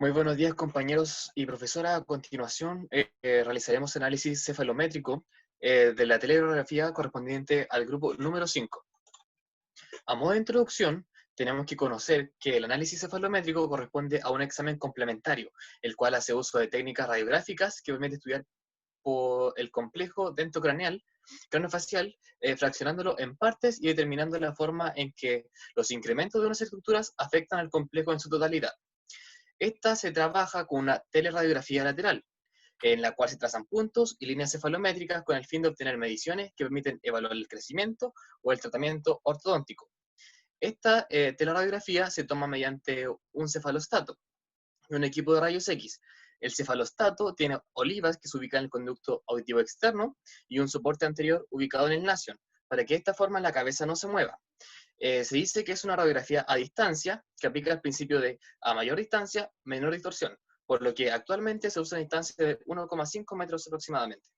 Muy buenos días, compañeros y profesora. A continuación, realizaremos análisis cefalométrico de la teleradiografía correspondiente al grupo número 5. A modo de introducción, tenemos que conocer que el análisis cefalométrico corresponde a un examen complementario, el cual hace uso de técnicas radiográficas que permite estudiar por el complejo dentocraneal, craneofacial, fraccionándolo en partes y determinando la forma en que los incrementos de unas estructuras afectan al complejo en su totalidad. Esta se trabaja con una teleradiografía lateral, en la cual se trazan puntos y líneas cefalométricas con el fin de obtener mediciones que permiten evaluar el crecimiento o el tratamiento ortodóntico. Esta teleradiografía se toma mediante un cefalostato y un equipo de rayos X. El cefalostato tiene olivas que se ubican en el conducto auditivo externo y un soporte anterior ubicado en el nasion, para que de esta forma la cabeza no se mueva. Se dice que es una radiografía a distancia que aplica el principio de a mayor distancia, menor distorsión, por lo que actualmente se usa una distancia de 1,5 metros aproximadamente.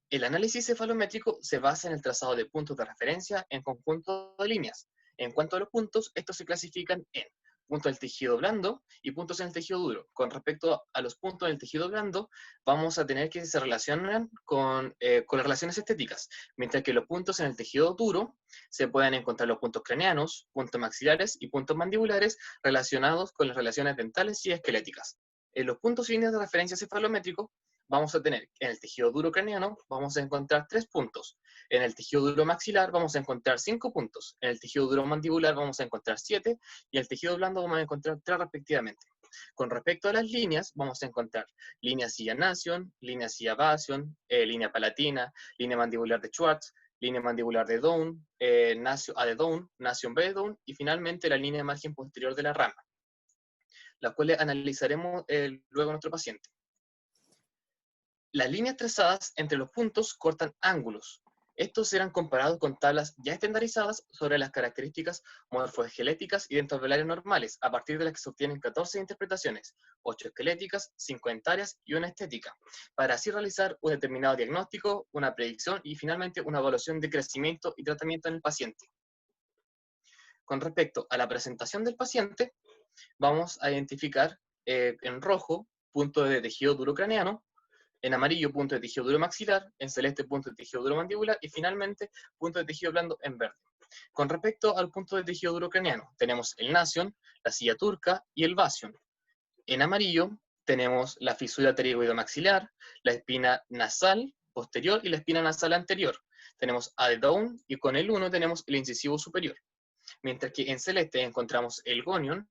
El análisis cefalométrico se basa en el trazado de puntos de referencia en conjunto de líneas. En cuanto a los puntos, estos se clasifican en puntos del tejido blando y puntos en el tejido duro. Con respecto a los puntos del tejido blando, vamos a tener que se relacionan con las relaciones estéticas, mientras que los puntos en el tejido duro se pueden encontrar los puntos craneanos, puntos maxilares y puntos mandibulares relacionados con las relaciones dentales y esqueléticas. En los puntos y líneas de referencia cefalométrico vamos a tener en el tejido duro craneano, vamos a encontrar 3 puntos. En el tejido duro maxilar vamos a encontrar 5 puntos. En el tejido duro mandibular vamos a encontrar 7 y en el tejido blando vamos a encontrar 3 respectivamente. Con respecto a las líneas, vamos a encontrar línea silla nasion, línea silla basion, línea palatina, línea mandibular de Schwartz, línea mandibular de Down, A de Down, nasion B de Down y finalmente la línea de margen posterior de la rama, las cuales analizaremos luego en nuestro paciente. Las líneas trazadas entre los puntos cortan ángulos. Estos serán comparados con tablas ya estandarizadas sobre las características morfoesqueléticas y dentoalveolares normales, a partir de las que se obtienen 14 interpretaciones, 8 esqueléticas, 5 dentarias y una estética, para así realizar un determinado diagnóstico, una predicción y finalmente una evaluación de crecimiento y tratamiento en el paciente. Con respecto a la presentación del paciente, vamos a identificar en rojo puntos de tejido duro craneano, en amarillo punto de tejido duro maxilar, en celeste punto de tejido duro mandibular y finalmente punto de tejido blando en verde. Con respecto al punto de tejido duro craneano, tenemos el nasion, la silla turca y el basion. En amarillo tenemos la fisura pterigoidomaxilar, la espina nasal posterior y la espina nasal anterior. Tenemos A de Down y con el 1 tenemos el incisivo superior. Mientras que en celeste encontramos el gonion,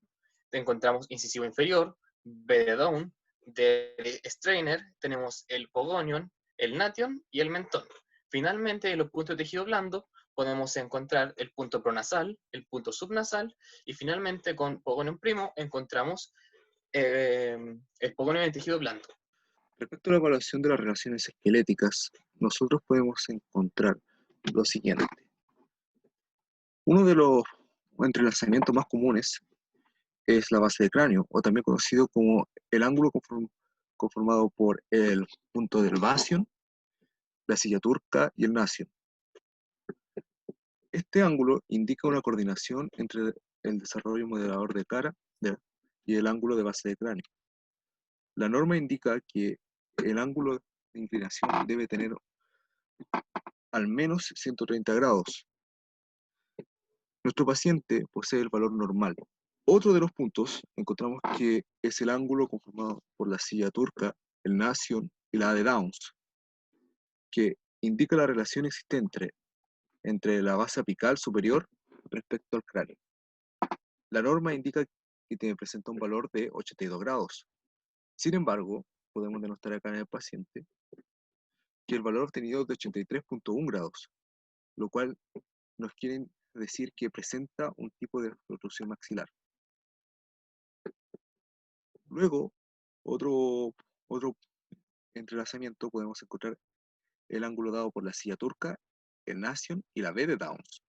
encontramos incisivo inferior, B de Down, de Strainer tenemos el pogonion, el nation y el mentón. Finalmente, en los puntos de tejido blando podemos encontrar el punto pronasal, el punto subnasal y finalmente con pogonion primo encontramos el pogonion en tejido blando. Respecto a la evaluación de las relaciones esqueléticas, nosotros podemos encontrar lo siguiente. Uno de los entrelazamientos más comunes es la base de cráneo, o también conocido como el ángulo conformado por el punto del basion, la silla turca y el nasion. Este ángulo indica una coordinación entre el desarrollo modelador de cara y el ángulo de base de cráneo. La norma indica que el ángulo de inclinación debe tener al menos 130 grados. Nuestro paciente posee el valor normal. Otro de los puntos encontramos que es el ángulo conformado por la silla turca, el nasion y la A de Downs, que indica la relación existente entre la base apical superior respecto al cráneo. La norma indica que presenta un valor de 82 grados. Sin embargo, podemos denostar acá en el paciente que el valor obtenido es de 83.1 grados, lo cual nos quiere decir que presenta un tipo de protrusión maxilar. Luego, otro entrelazamiento podemos encontrar el ángulo dado por la silla turca, el nasion y la B de Downs,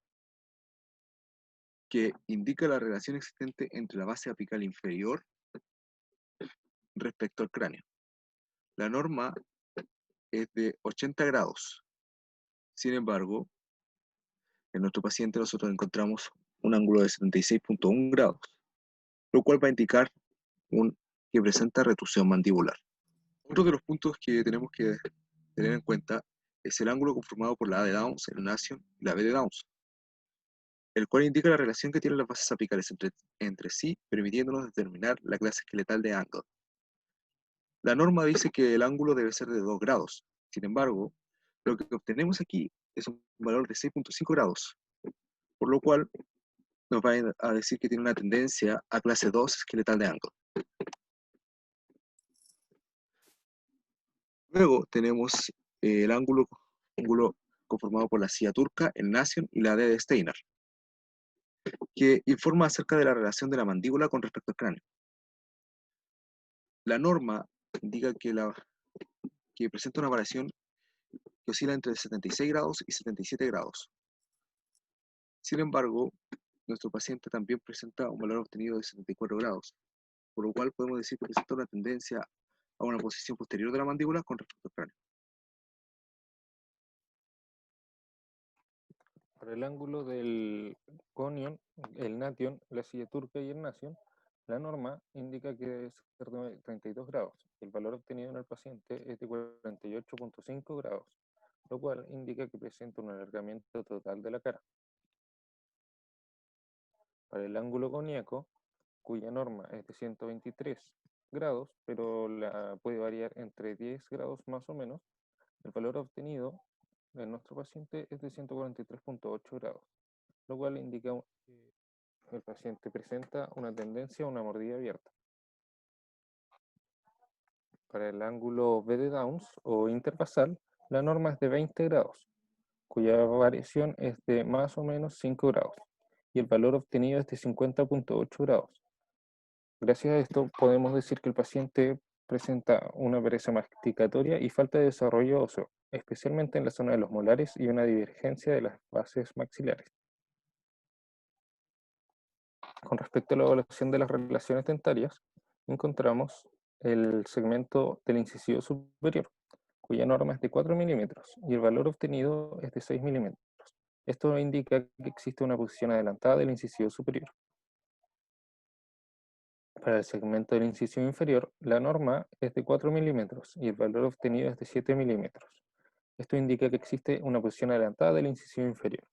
que indica la relación existente entre la base apical inferior respecto al cráneo. La norma es de 80 grados. Sin embargo, en nuestro paciente nosotros encontramos un ángulo de 76.1 grados, lo cual va a indicar que presenta retusión mandibular. Otro de los puntos que tenemos que tener en cuenta es el ángulo conformado por la A de Downs, el Nation y la B de Downs, el cual indica la relación que tienen las bases apicales entre sí, permitiéndonos determinar la clase esqueletal de angle. La norma dice que el ángulo debe ser de 2 grados. Sin embargo, lo que obtenemos aquí es un valor de 6.5 grados, por lo cual nos va a decir que tiene una tendencia a clase 2 esqueletal de angle. Luego tenemos el ángulo conformado por la silla turca, el Nation y la D de Steiner, que informa acerca de la relación de la mandíbula con respecto al cráneo. La norma indica que presenta una variación que oscila entre 76 grados y 77 grados. Sin embargo, nuestro paciente también presenta un valor obtenido de 74 grados, por lo cual podemos decir que presenta una tendencia a una posición posterior de la mandíbula con respecto al cráneo. Para el ángulo del conion, el nation, la silla turca y el nation, la norma indica que debe ser de 32 grados. El valor obtenido en el paciente es de 48.5 grados, lo cual indica que presenta un alargamiento total de la cara. Para el ángulo coníaco, cuya norma es de 123 grados, pero puede variar entre 10 grados más o menos, el valor obtenido de nuestro paciente es de 143.8 grados, lo cual indica que el paciente presenta una tendencia a una mordida abierta. Para el ángulo B de Downs o interbasal, la norma es de 20 grados, cuya variación es de más o menos 5 grados, y el valor obtenido es de 50.8 grados. Gracias a esto podemos decir que el paciente presenta una pereza masticatoria y falta de desarrollo óseo, especialmente en la zona de los molares y una divergencia de las bases maxilares. Con respecto a la evaluación de las relaciones dentarias, encontramos el segmento del incisivo superior, cuya norma es de 4 milímetros y el valor obtenido es de 6 milímetros. Esto indica que existe una posición adelantada del incisivo superior. Para el segmento del incisivo inferior, la norma es de 4 milímetros y el valor obtenido es de 7 milímetros. Esto indica que existe una posición adelantada del incisivo inferior.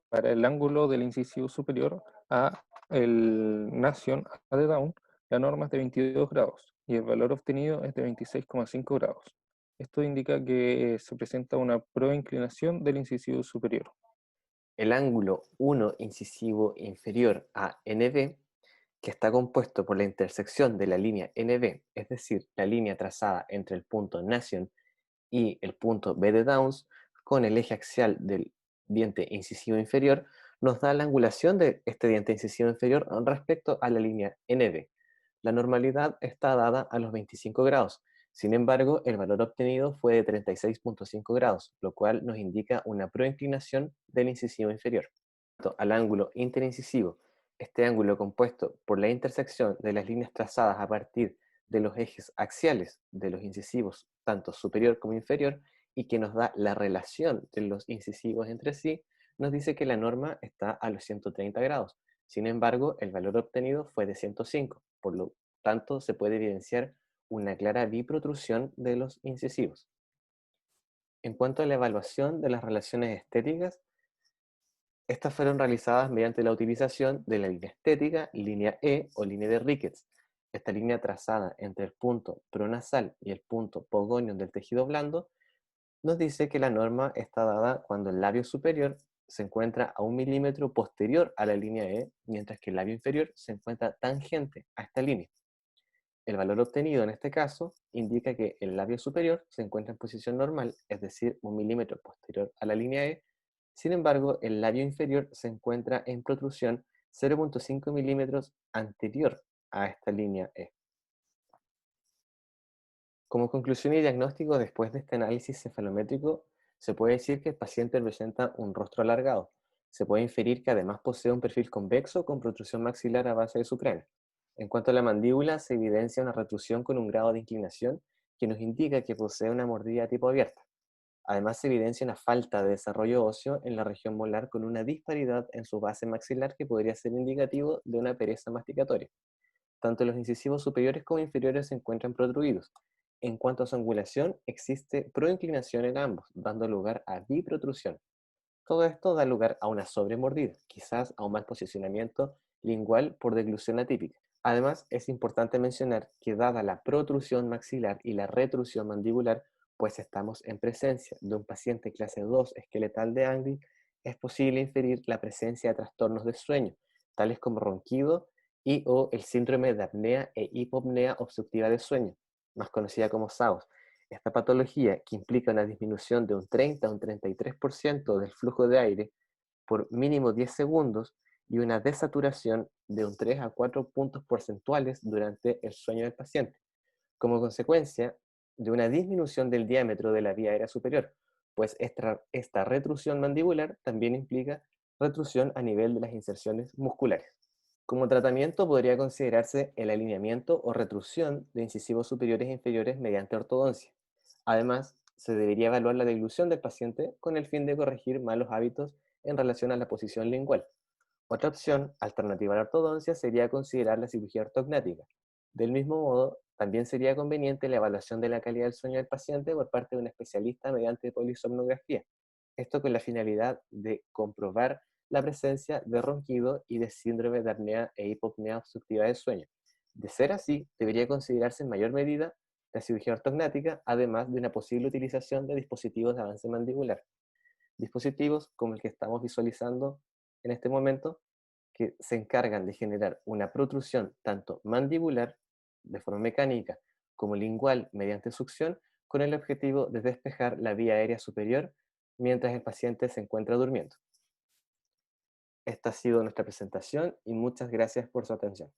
Para el ángulo del incisivo superior a el Nation A de Down, la norma es de 22 grados y el valor obtenido es de 26,5 grados. Esto indica que se presenta una proinclinación del incisivo superior. El ángulo 1 incisivo inferior a NB, que está compuesto por la intersección de la línea NB, es decir, la línea trazada entre el punto Nation y el punto B de Downs, con el eje axial del diente incisivo inferior, nos da la angulación de este diente incisivo inferior respecto a la línea NB. La normalidad está dada a los 25 grados. Sin embargo, el valor obtenido fue de 36.5 grados, lo cual nos indica una proinclinación del incisivo inferior. Al ángulo interincisivo, este ángulo compuesto por la intersección de las líneas trazadas a partir de los ejes axiales de los incisivos, tanto superior como inferior, y que nos da la relación de los incisivos entre sí, nos dice que la norma está a los 130 grados. Sin embargo, el valor obtenido fue de 105, por lo tanto se puede evidenciar una clara biprotrusión de los incisivos. En cuanto a la evaluación de las relaciones estéticas, estas fueron realizadas mediante la utilización de la línea estética, línea E o línea de Ricketts. Esta línea trazada entre el punto pronasal y el punto pogonion del tejido blando nos dice que la norma está dada cuando el labio superior se encuentra a 1 milímetro posterior a la línea E, mientras que el labio inferior se encuentra tangente a esta línea. El valor obtenido en este caso indica que el labio superior se encuentra en posición normal, es decir, 1 milímetro posterior a la línea E. Sin embargo, el labio inferior se encuentra en protrusión 0.5 milímetros anterior a esta línea E. Como conclusión y diagnóstico después de este análisis cefalométrico, se puede decir que el paciente presenta un rostro alargado. Se puede inferir que además posee un perfil convexo con protrusión maxilar a base de su cráneo. En cuanto a la mandíbula, se evidencia una retrusión con un grado de inclinación que nos indica que posee una mordida tipo abierta. Además, se evidencia una falta de desarrollo óseo en la región molar con una disparidad en su base maxilar que podría ser indicativo de una pereza masticatoria. Tanto los incisivos superiores como inferiores se encuentran protruidos. En cuanto a su angulación, existe proinclinación en ambos, dando lugar a biprotrusión. Todo esto da lugar a una sobremordida, quizás a un mal posicionamiento lingual por deglución atípica. Además, es importante mencionar que dada la protrusión maxilar y la retrusión mandibular, pues estamos en presencia de un paciente clase 2 esqueletal de Angle, es posible inferir la presencia de trastornos de sueño, tales como ronquido y o el síndrome de apnea e hipopnea obstructiva de sueño, más conocida como SAOS. Esta patología, que implica una disminución de un 30 a un 33% del flujo de aire por mínimo 10 segundos y una desaturación de un 3 a 4 puntos porcentuales durante el sueño del paciente, como consecuencia de una disminución del diámetro de la vía aérea superior, pues esta retrusión mandibular también implica retrusión a nivel de las inserciones musculares. Como tratamiento podría considerarse el alineamiento o retrusión de incisivos superiores e inferiores mediante ortodoncia. Además, se debería evaluar la deglución del paciente con el fin de corregir malos hábitos en relación a la posición lingual. Otra opción alternativa a la ortodoncia sería considerar la cirugía ortognática. Del mismo modo, también sería conveniente la evaluación de la calidad del sueño del paciente por parte de un especialista mediante polisomnografía. Esto con la finalidad de comprobar la presencia de ronquido y de síndrome de apnea e hipopnea obstructiva del sueño. De ser así, debería considerarse en mayor medida la cirugía ortognática, además de una posible utilización de dispositivos de avance mandibular. Dispositivos como el que estamos visualizando en este momento, que se encargan de generar una protrusión tanto mandibular, de forma mecánica, como lingual mediante succión, con el objetivo de despejar la vía aérea superior mientras el paciente se encuentra durmiendo. Esta ha sido nuestra presentación y muchas gracias por su atención.